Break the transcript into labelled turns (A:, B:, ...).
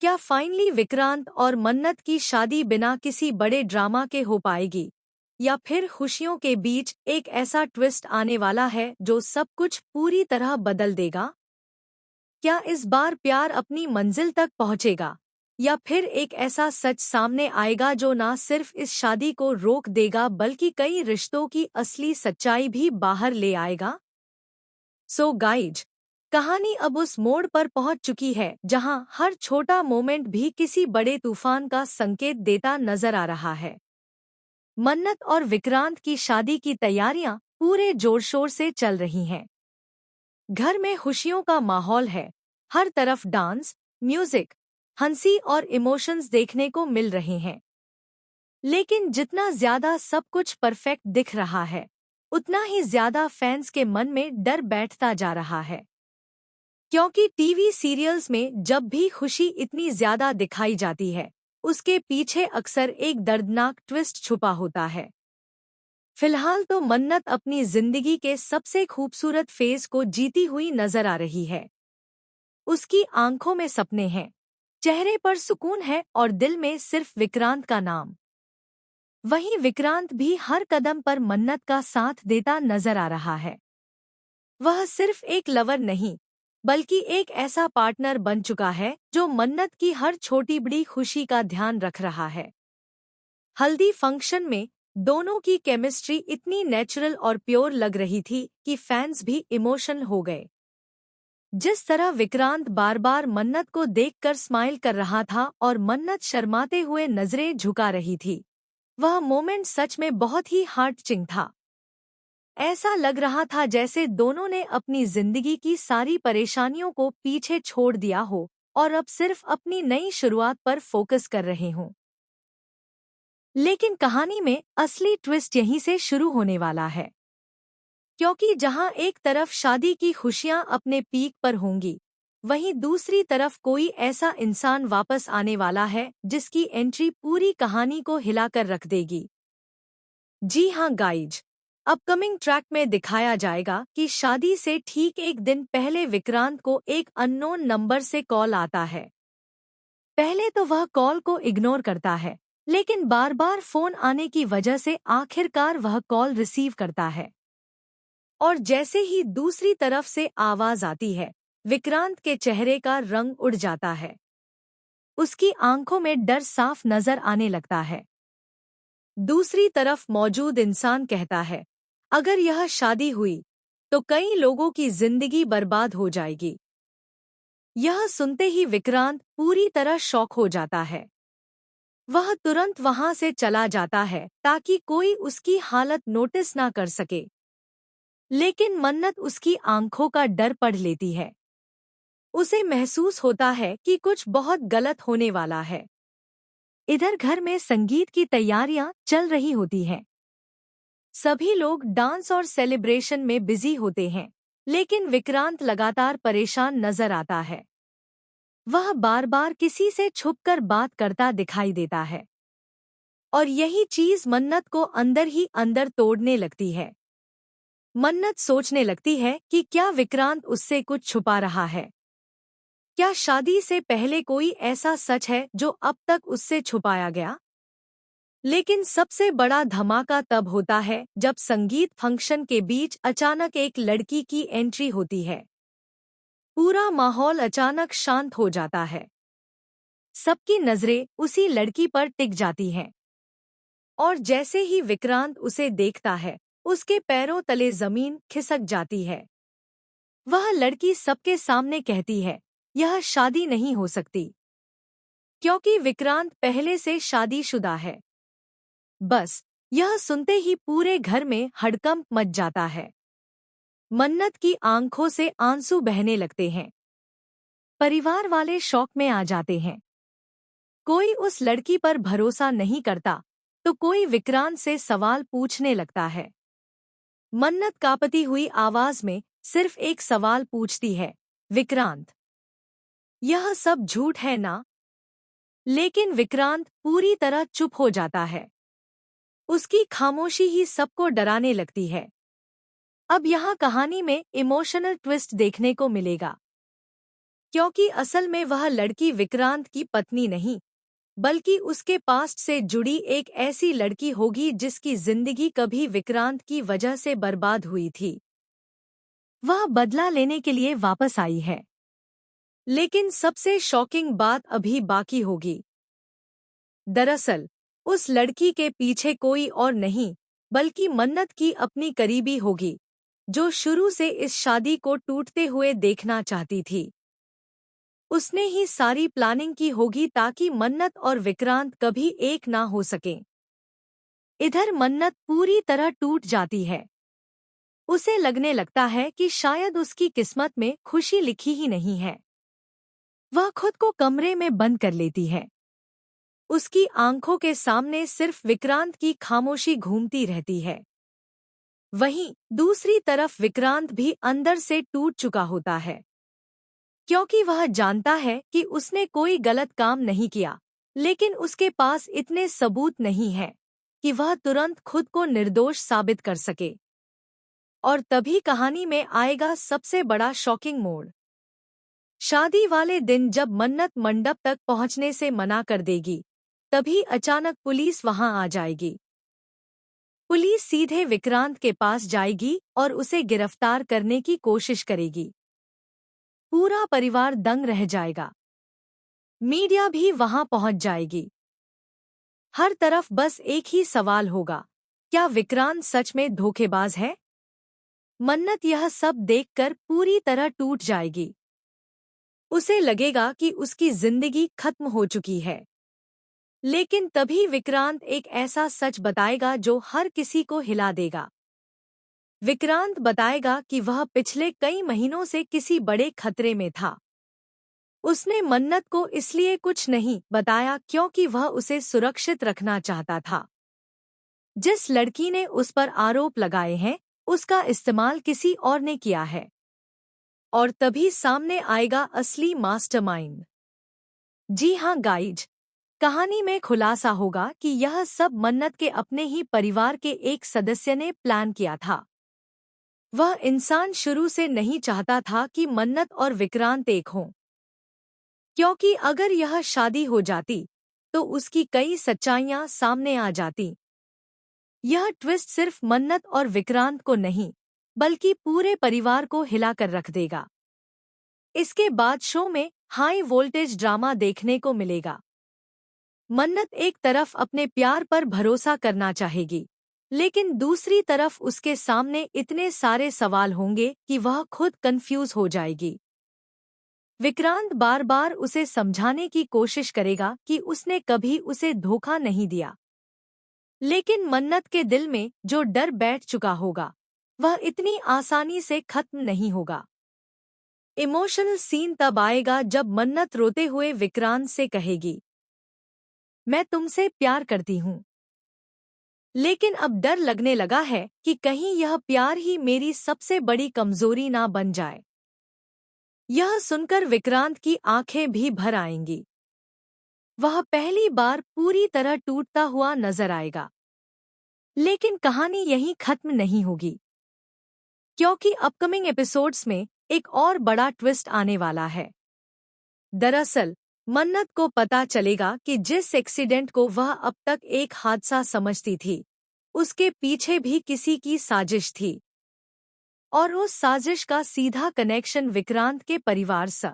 A: क्या फाइनली विक्रांत और मन्नत की शादी बिना किसी बड़े ड्रामा के हो पाएगी, या फिर खुशियों के बीच एक ऐसा ट्विस्ट आने वाला है जो सब कुछ पूरी तरह बदल देगा? क्या इस बार प्यार अपनी मंजिल तक पहुंचेगा, या फिर एक ऐसा सच सामने आएगा जो ना सिर्फ इस शादी को रोक देगा बल्कि कई रिश्तों की असली सच्चाई भी बाहर ले आएगा? सो गाइज, कहानी अब उस मोड़ पर पहुंच चुकी है जहां हर छोटा मोमेंट भी किसी बड़े तूफान का संकेत देता नजर आ रहा है। मन्नत और विक्रांत की शादी की तैयारियां पूरे जोर शोर से चल रही हैं। घर में खुशियों का माहौल है, हर तरफ डांस, म्यूजिक, हंसी और इमोशंस देखने को मिल रहे हैं। लेकिन जितना ज्यादा सब कुछ परफेक्ट दिख रहा है, उतना ही ज्यादा फैंस के मन में डर बैठता जा रहा है। क्योंकि टीवी सीरियल्स में जब भी खुशी इतनी ज्यादा दिखाई जाती है, उसके पीछे अक्सर एक दर्दनाक ट्विस्ट छुपा होता है। फिलहाल तो मन्नत अपनी जिंदगी के सबसे खूबसूरत फेज को जीती हुई नजर आ रही है। उसकी आंखों में सपने हैं, चेहरे पर सुकून है और दिल में सिर्फ विक्रांत का नाम। वहीं विक्रांत भी हर कदम पर मन्नत का साथ देता नजर आ रहा है। वह सिर्फ एक लवर नहीं, बल्कि एक ऐसा पार्टनर बन चुका है जो मन्नत की हर छोटी बड़ी खुशी का ध्यान रख रहा है। हल्दी फंक्शन में दोनों की केमिस्ट्री इतनी नेचुरल और प्योर लग रही थी कि फैंस भी इमोशनल हो गए। जिस तरह विक्रांत बार बार मन्नत को देखकर स्माइल कर रहा था और मन्नत शर्माते हुए नजरें झुका रही थी, वह मोमेंट सच में बहुत ही हार्ट टचिंग था। ऐसा लग रहा था जैसे दोनों ने अपनी जिंदगी की सारी परेशानियों को पीछे छोड़ दिया हो और अब सिर्फ अपनी नई शुरुआत पर फोकस कर रहे हों। लेकिन कहानी में असली ट्विस्ट यहीं से शुरू होने वाला है, क्योंकि जहां एक तरफ शादी की खुशियां अपने पीक पर होंगी, वहीं दूसरी तरफ कोई ऐसा इंसान वापस आने वाला है जिसकी एंट्री पूरी कहानी को हिलाकर रख देगी। जी हां गाइज, अपकमिंग ट्रैक में दिखाया जाएगा कि शादी से ठीक एक दिन पहले विक्रांत को एक अननोन नंबर से कॉल आता है। पहले तो वह कॉल को इग्नोर करता है, लेकिन बार बार फोन आने की वजह से आखिरकार वह कॉल रिसीव करता है। और जैसे ही दूसरी तरफ से आवाज आती है, विक्रांत के चेहरे का रंग उड़ जाता है। उसकी आंखों में डर साफ नजर आने लगता है। दूसरी तरफ मौजूद इंसान कहता है, अगर यह शादी हुई तो कई लोगों की जिंदगी बर्बाद हो जाएगी। यह सुनते ही विक्रांत पूरी तरह शॉक हो जाता है। वह तुरंत वहां से चला जाता है ताकि कोई उसकी हालत नोटिस ना कर सके। लेकिन मन्नत उसकी आंखों का डर पढ़ लेती है। उसे महसूस होता है कि कुछ बहुत गलत होने वाला है। इधर घर में संगीत की तैयारियां चल रही होती हैं। सभी लोग डांस और सेलिब्रेशन में बिजी होते हैं, लेकिन विक्रांत लगातार परेशान नजर आता है। वह बार बार किसी से छुपकर बात करता दिखाई देता है, और यही चीज मन्नत को अंदर ही अंदर तोड़ने लगती है। मन्नत सोचने लगती है कि क्या विक्रांत उससे कुछ छुपा रहा है। क्या शादी से पहले कोई ऐसा सच है जो अब तक उससे छुपाया गया? लेकिन सबसे बड़ा धमाका तब होता है जब संगीत फंक्शन के बीच अचानक एक लड़की की एंट्री होती है। पूरा माहौल अचानक शांत हो जाता है। सबकी नजरें उसी लड़की पर टिक जाती हैं। और जैसे ही विक्रांत उसे देखता है, उसके पैरों तले जमीन खिसक जाती है। वह लड़की सबके सामने कहती है, यह शादी नहीं हो सकती, क्योंकि विक्रांत पहले से शादीशुदा है। बस यह सुनते ही पूरे घर में हड़कंप मच जाता है। मन्नत की आंखों से आंसू बहने लगते हैं। परिवार वाले शॉक में आ जाते हैं। कोई उस लड़की पर भरोसा नहीं करता, तो कोई विक्रांत से सवाल पूछने लगता है। मन्नत कांपती हुई आवाज में सिर्फ एक सवाल पूछती है, विक्रांत, यह सब झूठ है ना? लेकिन विक्रांत पूरी तरह चुप हो जाता है। उसकी खामोशी ही सबको डराने लगती है। अब यहाँ कहानी में इमोशनल ट्विस्ट देखने को मिलेगा, क्योंकि असल में वह लड़की विक्रांत की पत्नी नहीं, बल्कि उसके पास्ट से जुड़ी एक ऐसी लड़की होगी जिसकी जिंदगी कभी विक्रांत की वजह से बर्बाद हुई थी। वह बदला लेने के लिए वापस आई है। लेकिन सबसे शॉकिंग बात अभी बाकी होगी। दरअसल उस लड़की के पीछे कोई और नहीं, बल्कि मन्नत की अपनी करीबी होगी, जो शुरू से इस शादी को टूटते हुए देखना चाहती थी। उसने ही सारी प्लानिंग की होगी ताकि मन्नत और विक्रांत कभी एक ना हो सकें। इधर मन्नत पूरी तरह टूट जाती है। उसे लगने लगता है कि शायद उसकी किस्मत में खुशी लिखी ही नहीं है। वह खुद को कमरे में बंद कर लेती है। उसकी आंखों के सामने सिर्फ विक्रांत की खामोशी घूमती रहती है। वहीं दूसरी तरफ विक्रांत भी अंदर से टूट चुका होता है, क्योंकि वह जानता है कि उसने कोई गलत काम नहीं किया, लेकिन उसके पास इतने सबूत नहीं हैं कि वह तुरंत खुद को निर्दोष साबित कर सके। और तभी कहानी में आएगा सबसे बड़ा शॉकिंग मोड़। शादी वाले दिन जब मन्नत मंडप तक पहुंचने से मना कर देगी, तभी अचानक पुलिस वहां आ जाएगी। पुलिस सीधे विक्रांत के पास जाएगी और उसे गिरफ्तार करने की कोशिश करेगी। पूरा परिवार दंग रह जाएगा। मीडिया भी वहां पहुंच जाएगी। हर तरफ बस एक ही सवाल होगा, क्या विक्रांत सच में धोखेबाज है? मन्नत यह सब देखकर पूरी तरह टूट जाएगी। उसे लगेगा कि उसकी जिंदगी खत्म हो चुकी है। लेकिन तभी विक्रांत एक ऐसा सच बताएगा जो हर किसी को हिला देगा। विक्रांत बताएगा कि वह पिछले कई महीनों से किसी बड़े खतरे में था। उसने मन्नत को इसलिए कुछ नहीं बताया क्योंकि वह उसे सुरक्षित रखना चाहता था। जिस लड़की ने उस पर आरोप लगाए हैं, उसका इस्तेमाल किसी और ने किया है। और तभी सामने आएगा असली मास्टरमाइंड। जी हाँ गाइज, कहानी में खुलासा होगा कि यह सब मन्नत के अपने ही परिवार के एक सदस्य ने प्लान किया था। वह इंसान शुरू से नहीं चाहता था कि मन्नत और विक्रांत एक हों, क्योंकि अगर यह शादी हो जाती तो उसकी कई सच्चाइयां सामने आ जाती। यह ट्विस्ट सिर्फ मन्नत और विक्रांत को नहीं, बल्कि पूरे परिवार को हिलाकर रख देगा। इसके बाद शो में हाई वोल्टेज ड्रामा देखने को मिलेगा। मन्नत एक तरफ अपने प्यार पर भरोसा करना चाहेगी, लेकिन दूसरी तरफ उसके सामने इतने सारे सवाल होंगे कि वह खुद कंफ्यूज हो जाएगी। विक्रांत बार बार उसे समझाने की कोशिश करेगा कि उसने कभी उसे धोखा नहीं दिया, लेकिन मन्नत के दिल में जो डर बैठ चुका होगा, वह इतनी आसानी से खत्म नहीं होगा। इमोशनल सीन तब आएगा जब मन्नत रोते हुए विक्रांत से कहेगी, मैं तुमसे प्यार करती हूँ, लेकिन अब डर लगने लगा है कि कहीं यह प्यार ही मेरी सबसे बड़ी कमजोरी ना बन जाए। यह सुनकर विक्रांत की आंखें भी भर आएंगी। वह पहली बार पूरी तरह टूटता हुआ नजर आएगा। लेकिन कहानी यहीं खत्म नहीं होगी, क्योंकि अपकमिंग एपिसोड्स में एक और बड़ा ट्विस्ट आने वाला है। दरअसल मन्नत को पता चलेगा कि जिस एक्सीडेंट को वह अब तक एक हादसा समझती थी, उसके पीछे भी किसी की साजिश थी। और उस साजिश का सीधा कनेक्शन विक्रांत के परिवार से